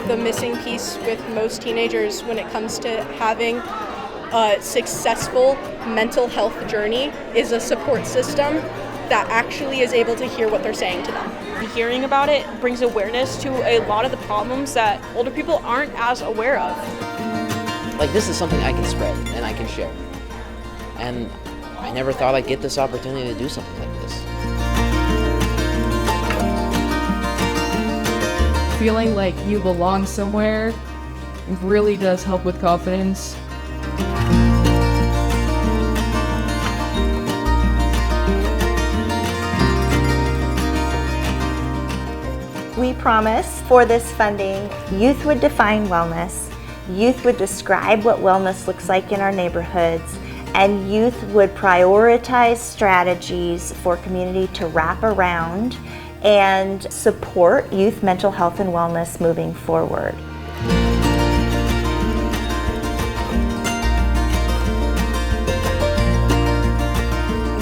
the missing piece with most teenagers when it comes to having a successful mental health journey is a support system that actually is able to hear what they're saying to them. Hearing about it brings awareness to a lot of the problems that older people aren't as aware of. Like, this is something I can spread and I can share. And I never thought I'd get this opportunity to do something like this. Feeling like you belong somewhere really does help with confidence. We promise for this funding, youth would define wellness, youth would describe what wellness looks like in our neighborhoods, and youth would prioritize strategies for community to wrap around and support youth mental health and wellness moving forward.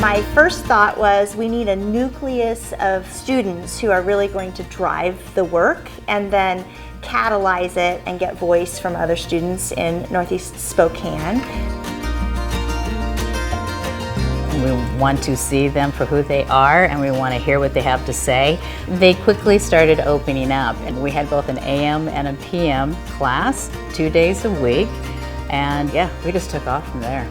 My first thought was we need a nucleus of students who are really going to drive the work and then catalyze it and get voice from other students in Northeast Spokane. We want to see them for who they are, and we want to hear what they have to say. They quickly started opening up, and we had both an AM and a PM class 2 days a week, and yeah, we just took off from there.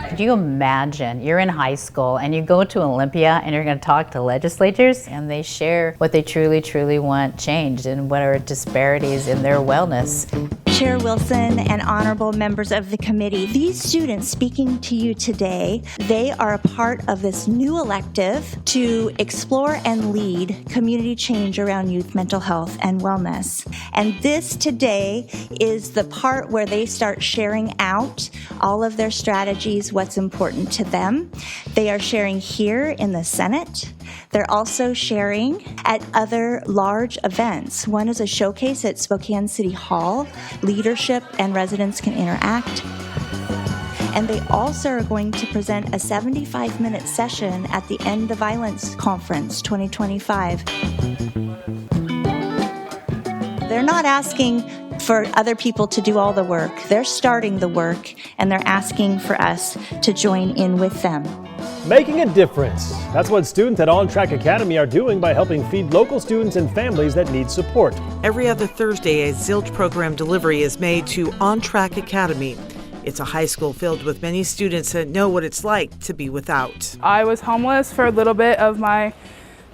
Could you imagine you're in high school and you go to Olympia and you're going to talk to legislators and they share what they truly want changed and what are disparities in their wellness? Chair Wilson and honorable members of the committee, these students speaking to you today, they are a part of this new elective to explore and lead community change around youth mental health and wellness. And this today is the part where they start sharing out all of their strategies, what's important to them. They are sharing here in the Senate. They're also sharing at other large events. One is a showcase at Spokane City Hall. Leadership and residents can interact. And they also are going to present a 75-minute session at the End the Violence Conference 2025. They're not asking for other people to do all the work. They're starting the work, and they're asking for us to join in with them. Making a difference. That's what students at On Track Academy are doing by helping feed local students and families that need support. Every other Thursday, a Zilch program delivery is made to On Track Academy. It's a high school filled with many students that know what it's like to be without. I was homeless for a little bit of my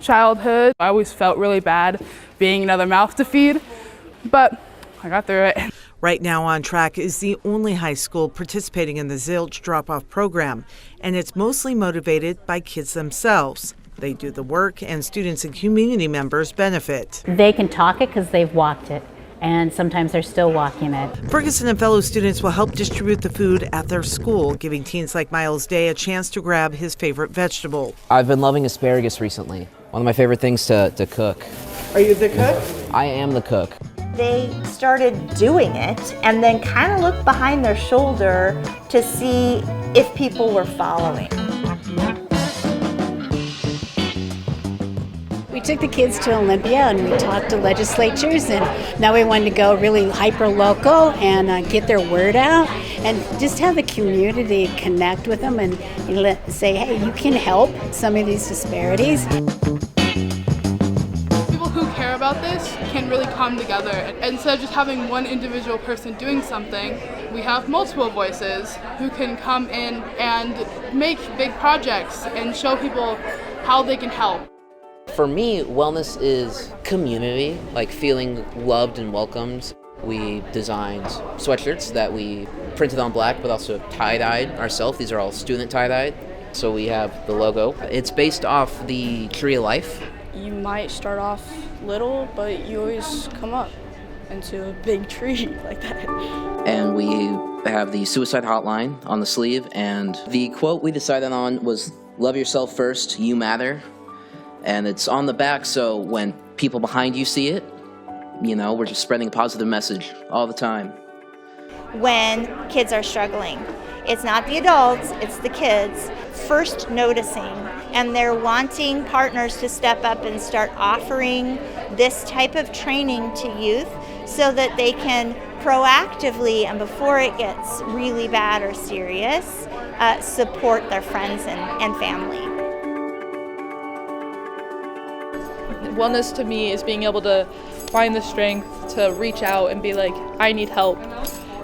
childhood. I always felt really bad being another mouth to feed, but I got through it. Right now, On Track is the only high school participating in the Zilch drop-off program, and it's mostly motivated by kids themselves. They do the work, and students and community members benefit. They can talk it because they've walked it, and sometimes they're still walking it. Ferguson and fellow students will help distribute the food at their school, giving teens like Miles Day a chance to grab his favorite vegetable. I've been loving asparagus recently. One of my favorite things to cook. Are you the cook? I am the cook. They started doing it and then kind of looked behind their shoulder to see if people were following. We took the kids to Olympia and we talked to legislatures, and now we wanted to go really hyper-local and get their word out and just have the community connect with them and say, hey, you can help some of these disparities. People who care about this can really come together. Instead of just having one individual person doing something, we have multiple voices who can come in and make big projects and show people how they can help. For me, wellness is community, like feeling loved and welcomed. We designed sweatshirts that we printed on black, but also tie-dyed ourselves. These are all student tie-dyed. So we have the logo. It's based off the Tree of Life. You might start off little, but you always come up into a big tree like that. And we have the suicide hotline on the sleeve. And the quote we decided on was, "Love yourself first, you matter." And it's on the back, so when people behind you see it, you know, we're just spreading a positive message all the time. When kids are struggling, it's not the adults, it's the kids. first noticing, and they're wanting partners to step up and start offering this type of training to youth so that they can proactively, and before it gets really bad or serious, support their friends and family. Wellness to me is being able to find the strength to reach out and be like, I need help.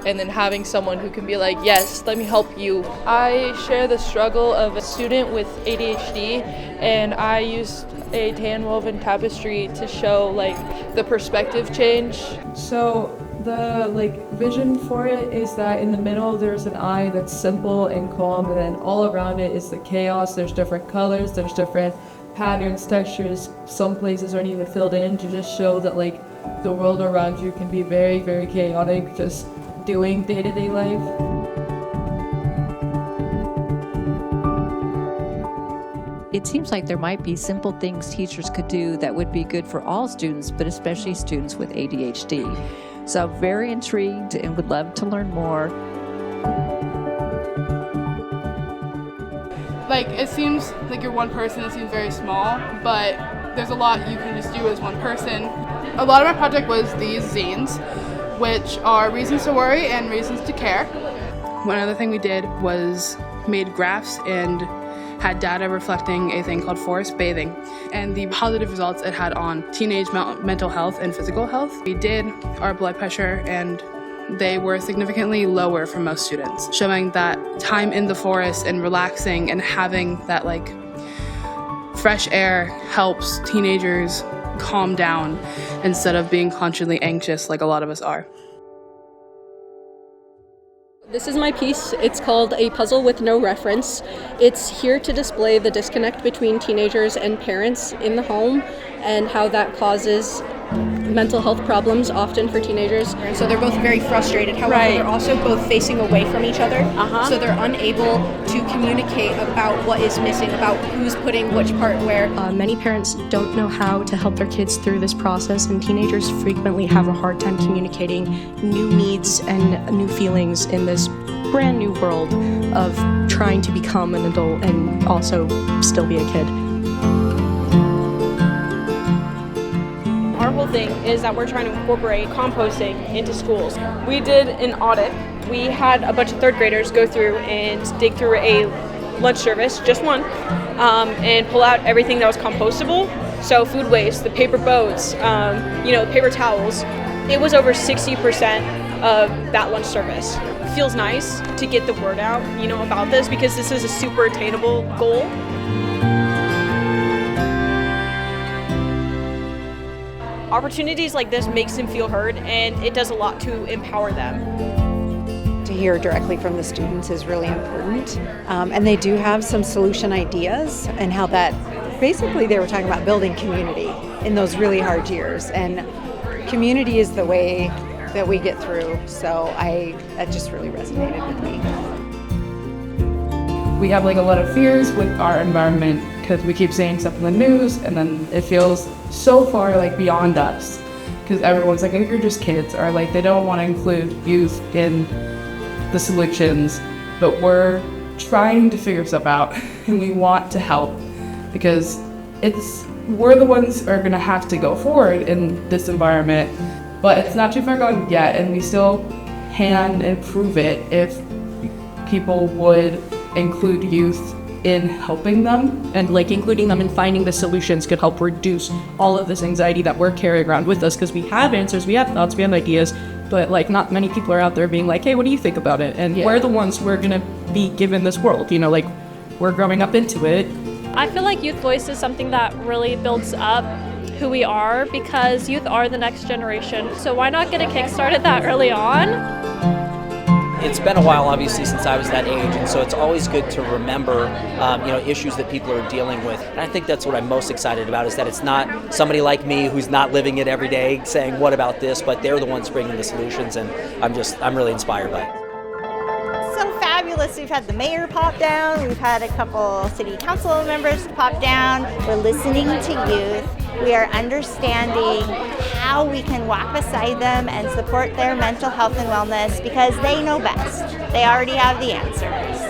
And then having someone who can be like, yes, let me help you. I share the struggle of a student with ADHD, and I used a hand-woven tapestry to show the perspective change. So the vision for it is that in the middle there's an eye that's simple and calm, and then all around it is the chaos. There's different colors, there's different patterns, textures. Some places aren't even filled in to just show that the world around you can be very, very chaotic, just doing day-to-day life. It seems like there might be simple things teachers could do that would be good for all students, but especially students with ADHD. So I'm very intrigued and would love to learn more. It seems like you're one person, it seems very small, but there's a lot you can just do as one person. A lot of my project was these zines, which are reasons to worry and reasons to care. One other thing we did was made graphs and had data reflecting a thing called forest bathing and the positive results it had on teenage mental health and physical health. We did our blood pressure and they were significantly lower for most students, showing that time in the forest and relaxing and having that fresh air helps teenagers calm down instead of being constantly anxious like a lot of us are. This is my piece. It's called A Puzzle with No Reference. It's here to display the disconnect between teenagers and parents in the home and how that causes mental health problems often for teenagers. And so they're both very frustrated. However, they're also both facing away from each other. So they're unable to communicate about what is missing, about who's putting which part where. Many parents don't know how to help their kids through this process, and teenagers frequently have a hard time communicating new needs and new feelings in this brand new world of trying to become an adult and also still be a kid. Our whole thing is that we're trying to incorporate composting into schools. We did an audit. We had a bunch of third graders go through and dig through a lunch service, just one, and pull out everything that was compostable. So food waste, the paper boats, paper towels. It was over 60% of that lunch service. It feels nice to get the word out, about this because this is a super attainable goal. Opportunities like this makes them feel heard, and it does a lot to empower them. To hear directly from the students is really important, and they do have some solution ideas and how that, basically they were talking about building community in those really hard years, and community is the way that we get through, so that just really resonated with me. We have a lot of fears with our environment because we keep saying stuff in the news and then it feels so far beyond us because everyone's like, you're just kids, or they don't want to include youth in the solutions, but we're trying to figure stuff out and we want to help because we're the ones who are going to have to go forward in this environment, but it's not too far gone yet, and we still can improve it if people would include youth in helping them, and including them in finding the solutions could help reduce all of this anxiety that we're carrying around with us because we have answers, we have thoughts, we have ideas, but not many people are out there being like, hey, what do you think about it? And we're the ones who are gonna be given this world, we're growing up into it. I feel like youth voice is something that really builds up who we are because youth are the next generation. So why not get a kick-start at that early on? It's been a while, obviously, since I was that age, and so it's always good to remember, issues that people are dealing with. And I think that's what I'm most excited about, is that it's not somebody like me who's not living it every day saying, what about this? But they're the ones bringing the solutions, and I'm really inspired by it. So fabulous. We've had the mayor pop down. We've had a couple city council members pop down. We're listening to youth. We are understanding how we can walk beside them and support their mental health and wellness because they know best. They already have the answers.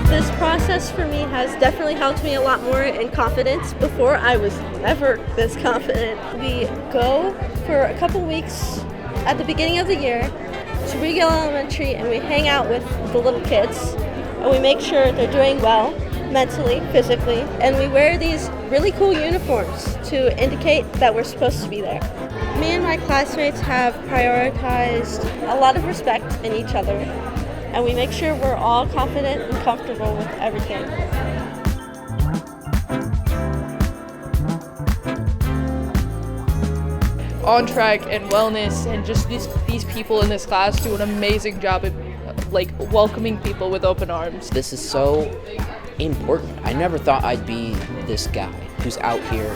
This process for me has definitely helped me a lot more in confidence. Before, I was never this confident. We go for a couple weeks at the beginning of the year to Regal Elementary, and we hang out with the little kids, and we make sure they're doing well mentally, physically, and we wear these really cool uniforms to indicate that we're supposed to be there. Me and my classmates have prioritized a lot of respect in each other, and we make sure we're all confident and comfortable with everything. On Track and Wellness and just these people in this class do an amazing job at welcoming people with open arms. This is so important. I never thought I'd be this guy who's out here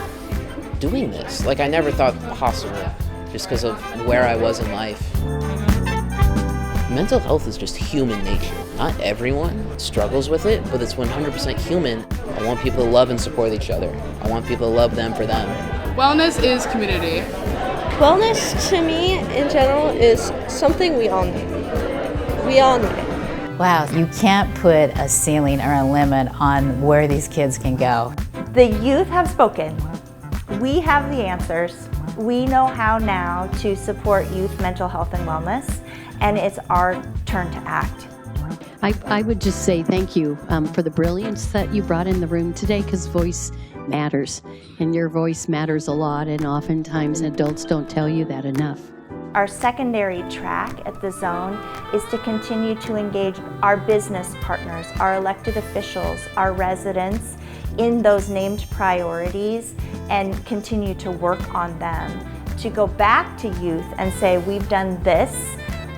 doing this. I never thought possible just because of where I was in life. Mental health is just human nature. Not everyone struggles with it, but it's 100% human. I want people to love and support each other. I want people to love them for them. Wellness is community. Wellness to me in general is something we all need. We all need it. Wow, you can't put a ceiling or a limit on where these kids can go. The youth have spoken. We have the answers. We know how now to support youth mental health and wellness, and it's our turn to act. I would just say thank you for the brilliance that you brought in the room today, because voice matters, and your voice matters a lot, and oftentimes adults don't tell you that enough. Our secondary track at the zone is to continue to engage our business partners, our elected officials, our residents in those named priorities, and continue to work on them. To go back to youth and say, we've done this,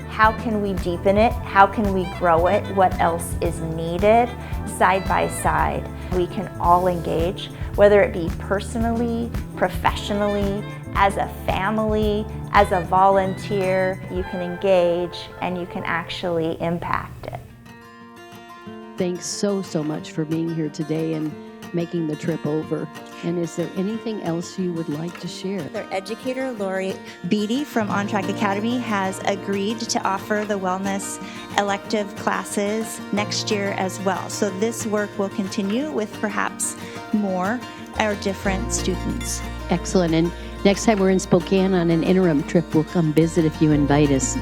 how can we deepen it? How can we grow it? What else is needed? Side by side, we can all engage, whether it be personally, professionally, as a family, as a volunteer. You can engage and you can actually impact it. Thanks so much for being here today and making the trip over. And is there anything else you would like to share? Their educator, Lori Beatty from On Track Academy, has agreed to offer the wellness elective classes next year as well. So this work will continue with perhaps more or different students. Excellent. And next time we're in Spokane on an interim trip, we'll come visit if you invite us.